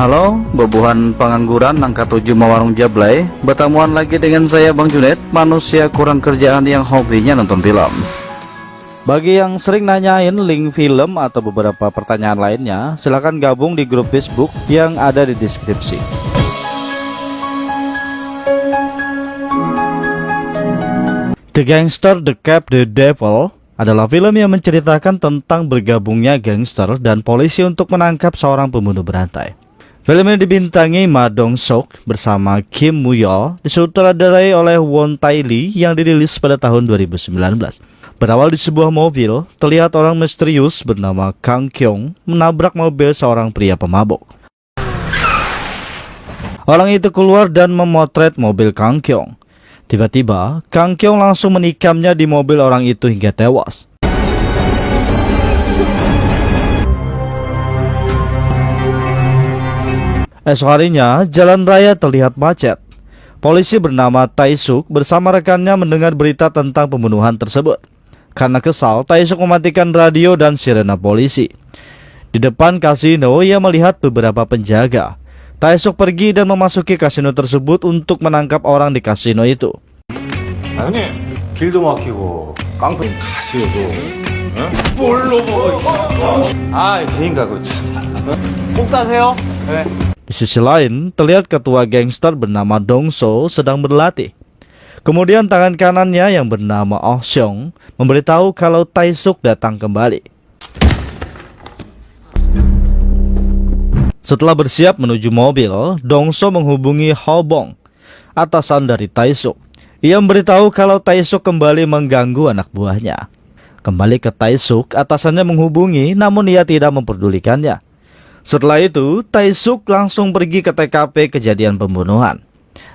Halo, bebuhan pengangguran angka 7 Mawarung Jablay. Bertemuan lagi dengan saya Bang Junet, manusia kurang kerjaan yang hobinya nonton film. Bagi yang sering nanyain link film atau beberapa pertanyaan lainnya, silahkan gabung di grup Facebook yang ada di deskripsi. The Gangster, The Cab, The Devil adalah film yang menceritakan tentang bergabungnya gangster dan polisi untuk menangkap seorang pembunuh berantai. Film ini dibintangi Ma Dong-seok bersama Kim Moo-yeol, disutradarai oleh Won Tae-lee yang dirilis pada tahun 2019. Berawal di sebuah mobil, terlihat orang misterius bernama Kang Kyung menabrak mobil seorang pria pemabuk. Orang itu keluar dan memotret mobil Kang Kyung. Tiba-tiba, Kang Kyung langsung menikamnya di mobil orang itu hingga tewas. Esok harinya, jalan raya terlihat macet. Polisi bernama Tae-suk bersama rekannya mendengar berita tentang pembunuhan tersebut. Karena kesal, Tae-suk mematikan radio dan sirena polisi. Di depan kasino, ia melihat beberapa penjaga. Tae-suk pergi dan memasuki kasino tersebut untuk menangkap orang di kasino itu. 형님, 길도 막히고 깡패 가시오도 뭘로 먹어? 개인가 그 참. 꼭 따세요? 네. Di sisi lain, terlihat ketua gangster bernama Dong-so sedang berlatih. Kemudian tangan kanannya yang bernama Oh Seong memberitahu kalau Tae-suk datang kembali. Setelah bersiap menuju mobil, Dong-so menghubungi Ho Bong, atasan dari Tae-suk. Ia memberitahu kalau Tae-suk kembali mengganggu anak buahnya. Kembali ke Tae-suk, atasannya menghubungi namun ia tidak memperdulikannya. Setelah itu, Tae-suk langsung pergi ke TKP kejadian pembunuhan.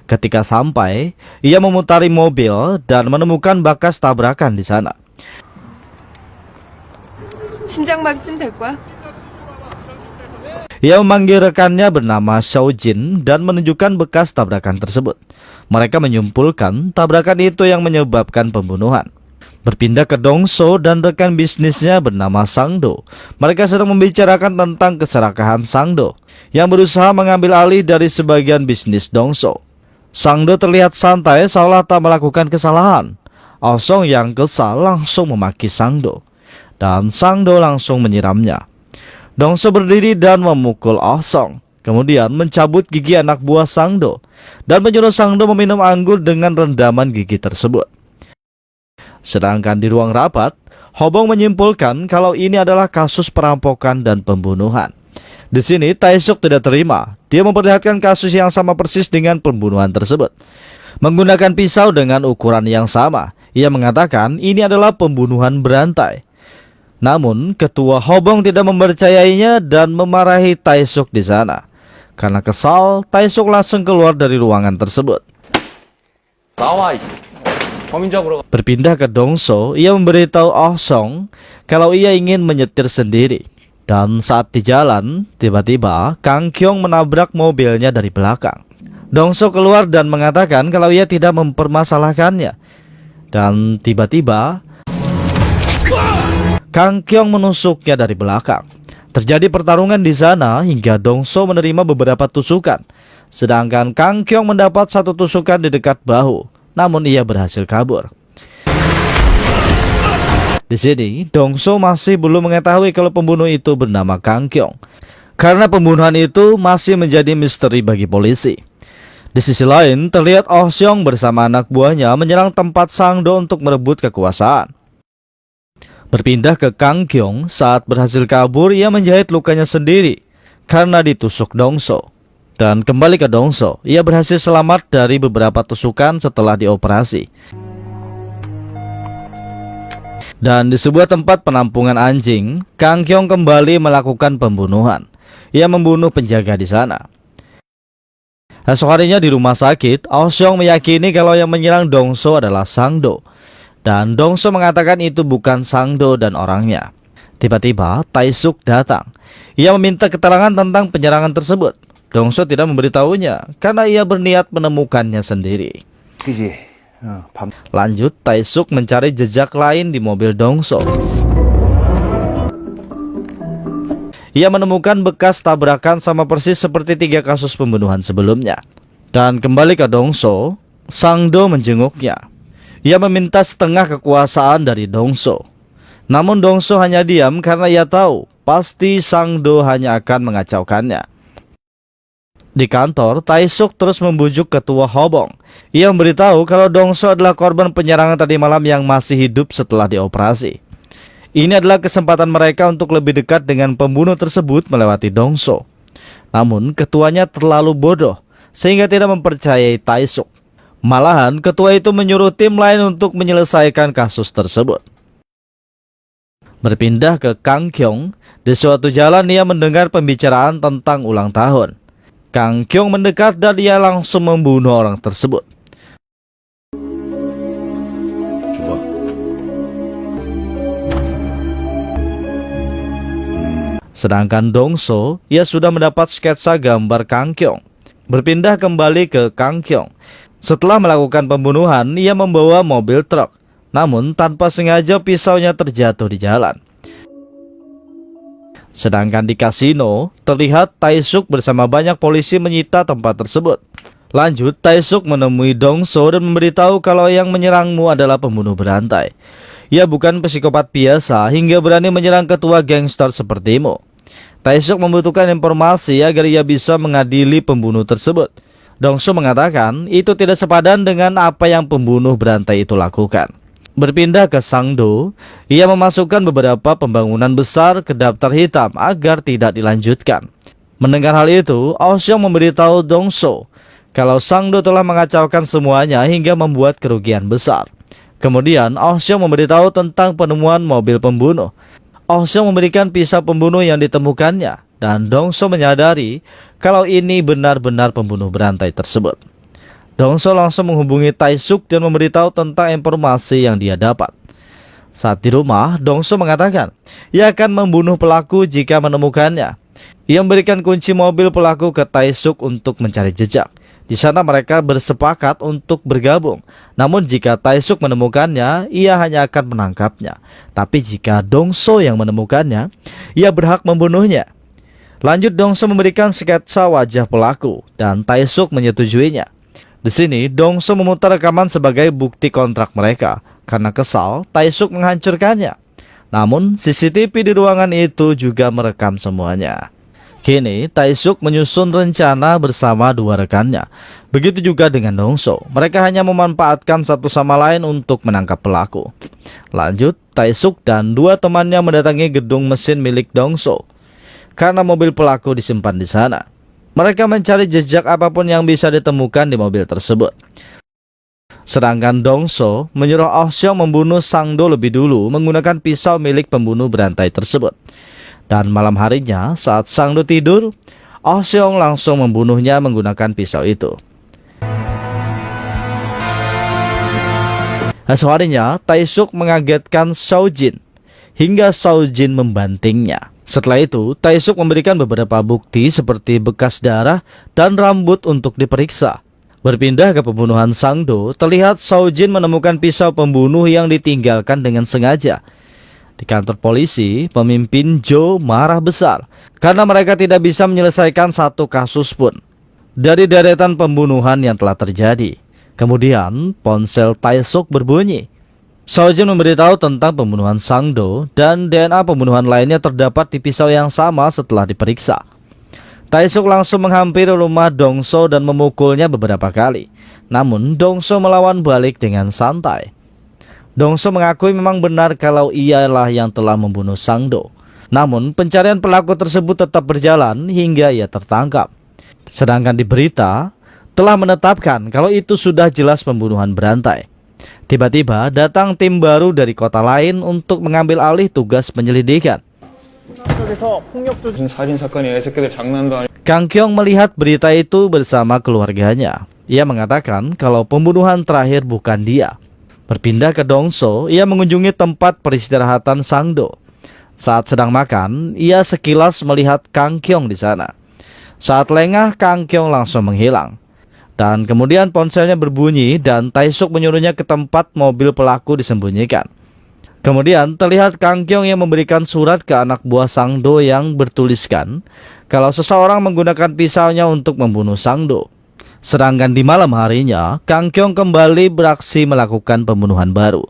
Ketika sampai, ia memutari mobil dan menemukan bekas tabrakan di sana. 심장마비쯤 될 거야? Ia memanggil rekannya bernama Xiao Jin dan menunjukkan bekas tabrakan tersebut. Mereka menyimpulkan tabrakan itu yang menyebabkan pembunuhan. Berpindah ke Dong-so dan rekan bisnisnya bernama Sang-do. Mereka sedang membicarakan tentang keserakahan Sang-do yang berusaha mengambil alih dari sebagian bisnis Dong-so. Sang-do terlihat santai seolah tak melakukan kesalahan. Oh Song yang kesal langsung memaki Sang-do dan Sang-do langsung menyiramnya. Dong-so berdiri dan memukul Oh Song, kemudian mencabut gigi anak buah Sang-do dan menyuruh Sang-do meminum anggur dengan rendaman gigi tersebut. Sedangkan di ruang rapat, Ho Bong menyimpulkan kalau ini adalah kasus perampokan dan pembunuhan. Di sini Tae-suk tidak terima. Dia memperlihatkan kasus yang sama persis dengan pembunuhan tersebut. Menggunakan pisau dengan ukuran yang sama, ia mengatakan ini adalah pembunuhan berantai. Namun, ketua Ho Bong tidak mempercayainya dan memarahi Tae-suk di sana. Karena kesal, Tae-suk langsung keluar dari ruangan tersebut. Berpindah ke Dong-so, ia memberitahu Oh Song kalau ia ingin menyetir sendiri. Dan saat di jalan, tiba-tiba Kang Kyung menabrak mobilnya dari belakang. Dong-so keluar dan mengatakan kalau ia tidak mempermasalahkannya. Dan tiba-tiba Kang Kyung menusuknya dari belakang. Terjadi pertarungan di sana hingga Dong-so menerima beberapa tusukan. Sedangkan Kang Kyung mendapat satu tusukan di dekat bahu. Namun ia berhasil kabur. Di sini, Dong-so masih belum mengetahui kalau pembunuh itu bernama Kang Kyung. Karena pembunuhan itu masih menjadi misteri bagi polisi. Di sisi lain, terlihat Oh Seong bersama anak buahnya menyerang tempat Sang-do untuk merebut kekuasaan. Berpindah ke Kang Kyung, saat berhasil kabur, ia menjahit lukanya sendiri karena ditusuk Dong-so. Dan kembali ke Dong-so, ia berhasil selamat dari beberapa tusukan setelah dioperasi. Dan di sebuah tempat penampungan anjing, Kang Kyung kembali melakukan pembunuhan. Ia membunuh penjaga di sana. Esok harinya di rumah sakit, Oh Seong meyakini kalau yang menyerang Dong-so adalah Sang-do. Dan Dong-so mengatakan itu bukan Sang-do dan orangnya. Tiba-tiba Tae-suk datang. Ia meminta keterangan tentang penyerangan tersebut. Dong-so tidak memberitahunya karena ia berniat menemukannya sendiri. Lanjut, Tae-suk mencari jejak lain di mobil Dong-so. ia menemukan bekas tabrakan sama persis seperti 3 kasus pembunuhan sebelumnya. Dan kembali ke Dongso, Sang-do menjenguknya. Ia meminta setengah kekuasaan dari Dongso. Namun Dongso hanya diam karena ia tahu pasti Sang-do hanya akan mengacaukannya. Di kantor, Tae-suk terus membujuk ketua Hobong. Ia memberitahu kalau Dongso adalah korban penyerangan tadi malam yang masih hidup setelah dioperasi. Ini adalah kesempatan mereka untuk lebih dekat dengan pembunuh tersebut melewati Dongso. Namun ketuanya terlalu bodoh sehingga tidak mempercayai Tae-suk. Malahan ketua itu menyuruh tim lain untuk menyelesaikan kasus tersebut. Berpindah ke Kang Kyung, di suatu jalan ia mendengar pembicaraan tentang ulang tahun. Kang Kyung mendekat dan ia langsung membunuh orang tersebut. Coba. Sedangkan Dongso, ia sudah mendapat sketsa gambar Kang Kyung. Berpindah kembali ke Kang Kyung. Setelah melakukan pembunuhan, ia membawa mobil truk. Namun tanpa sengaja pisaunya terjatuh di jalan. Sedangkan di kasino, terlihat Tae-suk bersama banyak polisi menyita tempat tersebut. Lanjut, Tae-suk menemui Dongso dan memberitahu kalau yang menyerangmu adalah pembunuh berantai. Ia bukan psikopat biasa hingga berani menyerang ketua gangster sepertimu. Tae-suk membutuhkan informasi agar ia bisa mengadili pembunuh tersebut. Dongso mengatakan itu tidak sepadan dengan apa yang pembunuh berantai itu lakukan. Berpindah ke Sang-do, ia memasukkan beberapa pembangunan besar ke daftar hitam agar tidak dilanjutkan. Mendengar hal itu, Oh Seong memberitahu Dongso kalau Sang-do telah mengacaukan semuanya hingga membuat kerugian besar. Kemudian Oh Seong memberitahu tentang penemuan mobil pembunuh. Oh Seong memberikan pisau pembunuh yang ditemukannya, dan Dongso menyadari kalau ini benar-benar pembunuh berantai tersebut. Dongso langsung menghubungi Tae-suk dan memberitahu tentang informasi yang dia dapat. Saat di rumah, Dongso mengatakan ia akan membunuh pelaku jika menemukannya. Ia memberikan kunci mobil pelaku ke Tae-suk untuk mencari jejak. Di sana mereka bersepakat untuk bergabung. Namun jika Tae-suk menemukannya, ia hanya akan menangkapnya. Tapi jika Dongso yang menemukannya, ia berhak membunuhnya. Lanjut, Dongso memberikan sketsa wajah pelaku dan Tae-suk menyetujuinya. Di sini, Dongso memutar rekaman sebagai bukti kontrak mereka. Karena kesal, Tae-suk menghancurkannya. Namun, CCTV di ruangan itu juga merekam semuanya. Kini, Tae-suk menyusun rencana bersama 2 rekannya. Begitu juga dengan Dongso. Mereka hanya memanfaatkan satu sama lain untuk menangkap pelaku. Lanjut, Tae-suk dan 2 temannya mendatangi gedung mesin milik Dongso. Karena mobil pelaku disimpan di sana. Mereka mencari jejak apapun yang bisa ditemukan di mobil tersebut. Sedangkan Dongso menyuruh Oh Seong membunuh Sang-do lebih dulu menggunakan pisau milik pembunuh berantai tersebut. Dan malam harinya saat Sang-do tidur, Oh Seong langsung membunuhnya menggunakan pisau itu. Esok harinya, Tae-suk mengagetkan Seo-jin hingga Seo-jin membantingnya. Setelah itu, Tae-suk memberikan beberapa bukti seperti bekas darah dan rambut untuk diperiksa. Berpindah ke pembunuhan Sang-do, terlihat Seo-jin menemukan pisau pembunuh yang ditinggalkan dengan sengaja. Di kantor polisi, pemimpin Jo marah besar karena mereka tidak bisa menyelesaikan satu kasus pun dari deretan pembunuhan yang telah terjadi. Kemudian, ponsel Tae-suk berbunyi. Seo-jin memberitahu tentang pembunuhan Sang-do dan DNA pembunuhan lainnya terdapat di pisau yang sama setelah diperiksa. Tae-suk langsung menghampiri rumah Dongso dan memukulnya beberapa kali. Namun Dongso melawan balik dengan santai. Dongso mengakui memang benar kalau ialah yang telah membunuh Sang-do. Namun pencarian pelaku tersebut tetap berjalan hingga ia tertangkap. Sedangkan di berita telah menetapkan kalau itu sudah jelas pembunuhan berantai. Tiba-tiba datang tim baru dari kota lain untuk mengambil alih tugas penyelidikan. Kang Kyung melihat berita itu bersama keluarganya. Ia mengatakan kalau pembunuhan terakhir bukan dia. Berpindah ke Dongso, ia mengunjungi tempat peristirahatan Sang-do. Saat sedang makan, ia sekilas melihat Kang Kyung di sana. Saat lengah, Kang Kyung langsung menghilang. Dan kemudian ponselnya berbunyi dan Tae-suk menyuruhnya ke tempat mobil pelaku disembunyikan. Kemudian terlihat Kang Kyong yang memberikan surat ke anak buah Sang Do yang bertuliskan kalau seseorang menggunakan pisaunya untuk membunuh Sang Do. Sedangkan di malam harinya, Kang Kyong kembali beraksi melakukan pembunuhan baru.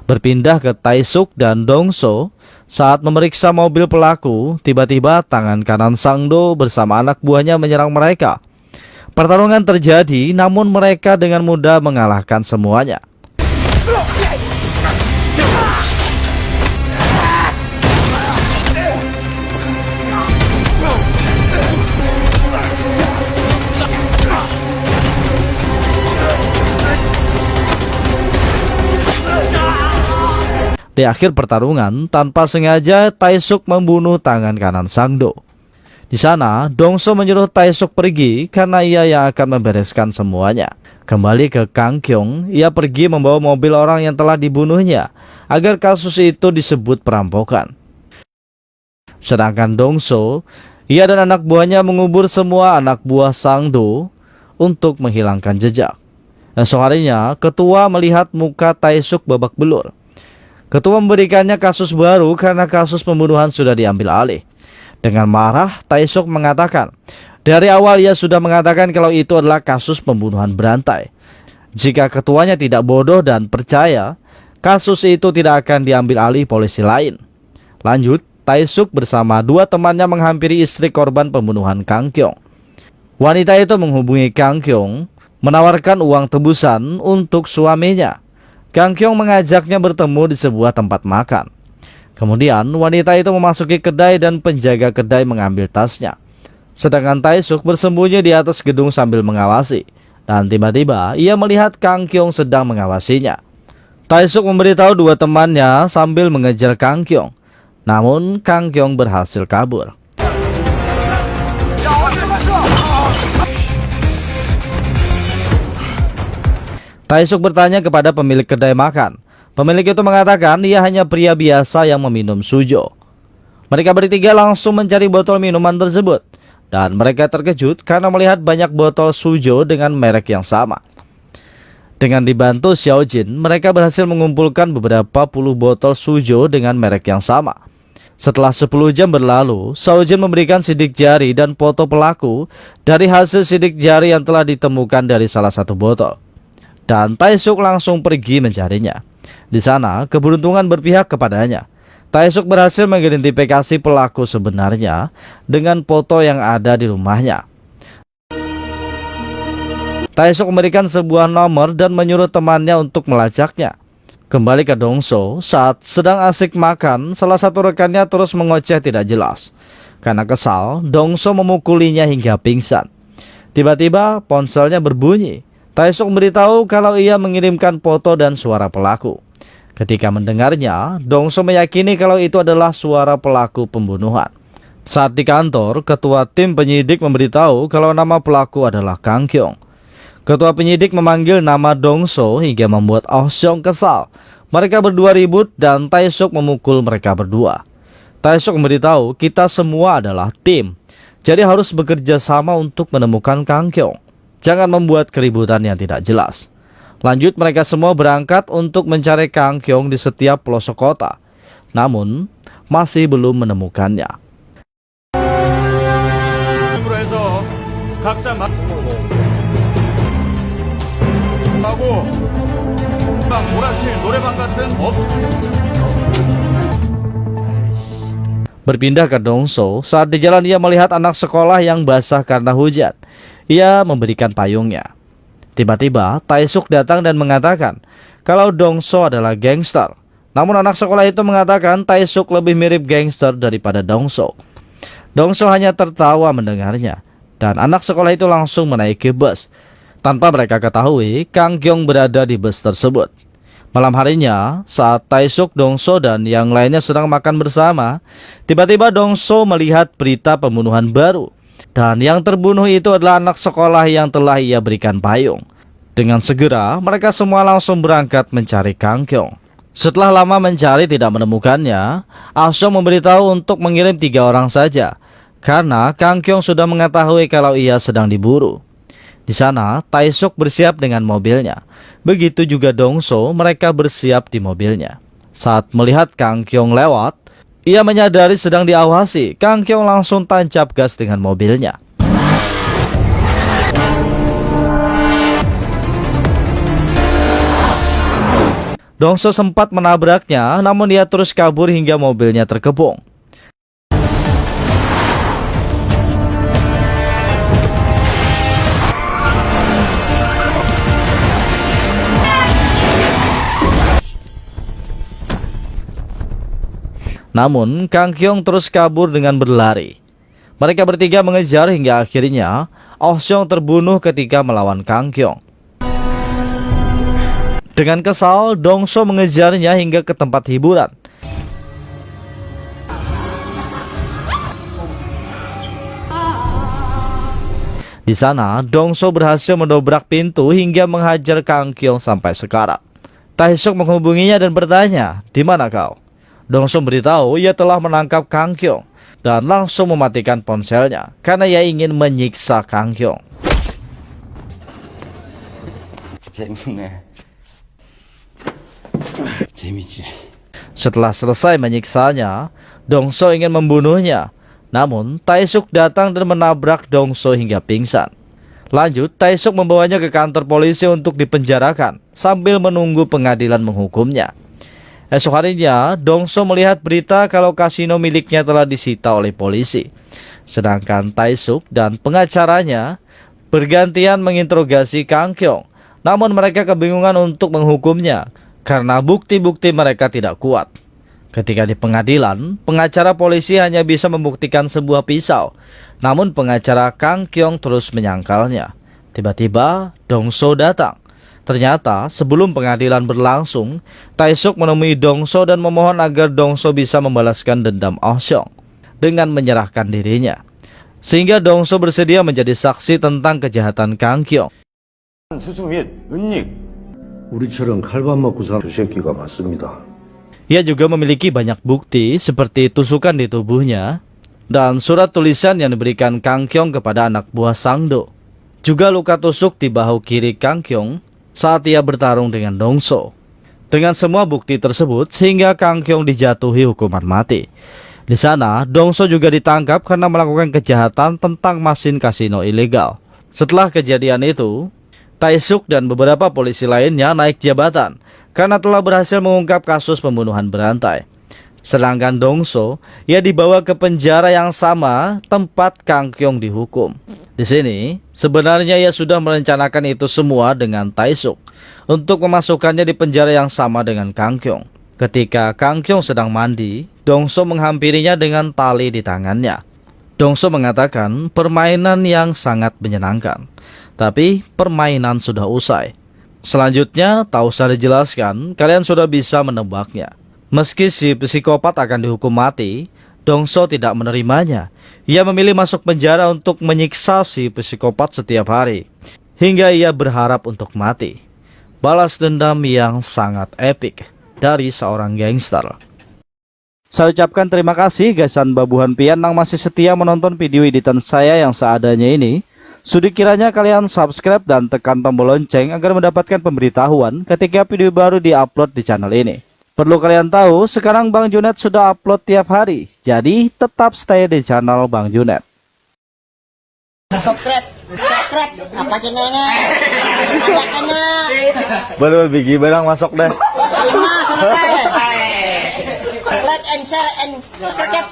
Berpindah ke Tae-suk dan Dong-so, saat memeriksa mobil pelaku, tiba-tiba tangan kanan Sang Do bersama anak buahnya menyerang mereka. Pertarungan terjadi, namun mereka dengan mudah mengalahkan semuanya. Di akhir pertarungan, tanpa sengaja Tae-suk membunuh tangan kanan Sang Do. Di sana, Dong-so menyuruh Tae-suk pergi karena ia yang akan membereskan semuanya. Kembali ke Kang Kyong, ia pergi membawa mobil orang yang telah dibunuhnya agar kasus itu disebut perampokan. Sedangkan Dong-so, ia dan anak buahnya mengubur semua anak buah Sang Do untuk menghilangkan jejak. Esok harinya, ketua melihat muka Tae-suk babak belur. Ketua memberikannya kasus baru karena kasus pembunuhan sudah diambil alih. Dengan marah, Tae-suk mengatakan, dari awal ia sudah mengatakan kalau itu adalah kasus pembunuhan berantai. Jika ketuanya tidak bodoh dan percaya, kasus itu tidak akan diambil alih polisi lain. Lanjut, Tae-suk bersama dua temannya menghampiri istri korban pembunuhan Kang Kyong. Wanita itu menghubungi Kang Kyong, menawarkan uang tebusan untuk suaminya. Kang Kyong mengajaknya bertemu di sebuah tempat makan. Kemudian wanita itu memasuki kedai dan penjaga kedai mengambil tasnya. Sedangkan Tae-suk bersembunyi di atas gedung sambil mengawasi. Dan tiba-tiba ia melihat Kang Kyong sedang mengawasinya. Tae-suk memberitahu dua temannya sambil mengejar Kang Kyong. Namun Kang Kyong berhasil kabur. Tae-suk bertanya kepada pemilik kedai makan. Pemilik itu mengatakan ia hanya pria biasa yang meminum sujo. Mereka bertiga langsung mencari botol minuman tersebut. Dan mereka terkejut karena melihat banyak botol sujo dengan merek yang sama. Dengan dibantu Xiao Jin, mereka berhasil mengumpulkan beberapa puluh botol sujo dengan merek yang sama. Setelah 10 jam berlalu, Xiao Jin memberikan sidik jari dan foto pelaku dari hasil sidik jari yang telah ditemukan dari salah satu botol. Dan Tae-suk langsung pergi mencarinya. Di sana, keberuntungan berpihak kepadanya. Tae-suk berhasil mengidentifikasi pelaku sebenarnya dengan foto yang ada di rumahnya. Tae-suk memberikan sebuah nomor dan menyuruh temannya untuk melacaknya. Kembali ke Dong-so, saat sedang asik makan, salah satu rekannya terus mengoceh tidak jelas. Karena kesal, Dong-so memukulinya hingga pingsan. Tiba-tiba ponselnya berbunyi. Tae-suk memberitahu kalau ia mengirimkan foto dan suara pelaku. Ketika mendengarnya, Dong-so meyakini kalau itu adalah suara pelaku pembunuhan. Saat di kantor, ketua tim penyidik memberitahu kalau nama pelaku adalah Kang Kyong. Ketua penyidik memanggil nama Dong-so hingga membuat Oh Seong kesal. Mereka berdua ribut dan Tae-suk memukul mereka berdua. Tae-suk memberitahu kita semua adalah tim, jadi harus bekerja sama untuk menemukan Kang Kyong. Jangan membuat keributan yang tidak jelas. Lanjut, mereka semua berangkat untuk mencari Kang Kyong di setiap pelosok kota. Namun, masih belum menemukannya. Berpindah ke Dong-so, saat di jalan ia melihat anak sekolah yang basah karena hujan. Ia memberikan payungnya. Tiba-tiba Tae-suk datang dan mengatakan kalau Dong-so adalah gangster. Namun anak sekolah itu mengatakan Tae-suk lebih mirip gangster daripada Dong-so. Dong-so hanya tertawa mendengarnya. Dan anak sekolah itu langsung menaiki bus. Tanpa mereka ketahui, Kang Kyong berada di bus tersebut. Malam harinya, saat Tae-suk, Dong-so dan yang lainnya sedang makan bersama, tiba-tiba Dong-so melihat berita pembunuhan baru. Dan yang terbunuh itu adalah anak sekolah yang telah ia berikan payung. Dengan segera, mereka semua langsung berangkat mencari Kang Kyong. Setelah lama mencari tidak menemukannya, Ah Seong memberitahu untuk mengirim 3 orang saja. Karena Kang Kyong sudah mengetahui kalau ia sedang diburu. Di sana, Taesuk bersiap dengan mobilnya. Begitu juga Dongso, mereka bersiap di mobilnya. Saat melihat Kang Kyung lewat, ia menyadari sedang diawasi. Kang Kyung langsung tancap gas dengan mobilnya. Dongso sempat menabraknya, namun ia terus kabur hingga mobilnya terkepung. Namun, Kang Kyung terus kabur dengan berlari. Mereka bertiga mengejar hingga akhirnya Oh Seong terbunuh ketika melawan Kang Kyung. Dengan kesal, Dongso mengejarnya hingga ke tempat hiburan. Di sana, Dongso berhasil mendobrak pintu hingga menghajar Kang Kyung sampai sekarat. Taesuk menghubunginya dan bertanya, "Di mana kau?" Dongso beritahu ia telah menangkap Kang Kyung dan langsung mematikan ponselnya karena ia ingin menyiksa Kang Kyung. 재밌네. 재밌지. Setelah selesai menyiksanya, Dongso ingin membunuhnya. Namun, Taesuk datang dan menabrak Dongso hingga pingsan. Lanjut, Taesuk membawanya ke kantor polisi untuk dipenjarakan sambil menunggu pengadilan menghukumnya. Esok harinya, Dongso melihat berita kalau kasino miliknya telah disita oleh polisi. Sedangkan Taesuk dan pengacaranya bergantian menginterogasi Kang Kyung. Namun mereka kebingungan untuk menghukumnya karena bukti-bukti mereka tidak kuat. Ketika di pengadilan, pengacara polisi hanya bisa membuktikan sebuah pisau. Namun pengacara Kang Kyung terus menyangkalnya. Tiba-tiba, Dongso datang. Ternyata, sebelum pengadilan berlangsung, Taesuk menemui Dongso dan memohon agar Dongso bisa membalaskan dendam Oh Seong dengan menyerahkan dirinya. Sehingga Dongso bersedia menjadi saksi tentang kejahatan Kang Kyung. 수수 및 은닉. 우리처럼 칼밥 먹고 사는 저 새끼가 맞습니다. Ia juga memiliki banyak bukti seperti tusukan di tubuhnya dan surat tulisan yang diberikan Kang Kyung kepada anak buah Sangdo. Juga luka tusuk di bahu kiri Kang Kyung saat ia bertarung dengan Dongso. Dengan semua bukti tersebut sehingga Kang Kyung dijatuhi hukuman mati. Di sana, Dongso juga ditangkap karena melakukan kejahatan tentang mesin kasino ilegal. Setelah kejadian itu, Taesuk dan beberapa polisi lainnya naik jabatan karena telah berhasil mengungkap kasus pembunuhan berantai. Sedangkan Dongso, ia dibawa ke penjara yang sama tempat Kang Kyung dihukum. Di sini, sebenarnya ia sudah merencanakan itu semua dengan Taesuk untuk memasukkannya di penjara yang sama dengan Kang Kyung. Ketika Kang Kyung sedang mandi, Dongso menghampirinya dengan tali di tangannya. Dongso mengatakan permainan yang sangat menyenangkan. Tapi permainan sudah usai. Selanjutnya, tak usah dijelaskan, kalian sudah bisa menebaknya. Meski si psikopat akan dihukum mati, Dongso tidak menerimanya. Ia memilih masuk penjara untuk menyiksa si psikopat setiap hari, hingga ia berharap untuk mati. Balas dendam yang sangat epik dari seorang gangster. Saya ucapkan terima kasih Gasan Babuhan Pian yang masih setia menonton video editan saya yang seadanya ini. Sudi kiranya kalian subscribe dan tekan tombol lonceng agar mendapatkan pemberitahuan ketika video baru diupload di channel ini. Perlu kalian tahu, sekarang Bang Junet sudah upload tiap hari, jadi tetap stay di channel Bang Junet. Subscribe apa channelnya? Ada anak. Baru bigi barang masuk deh. Like and share and subscribe.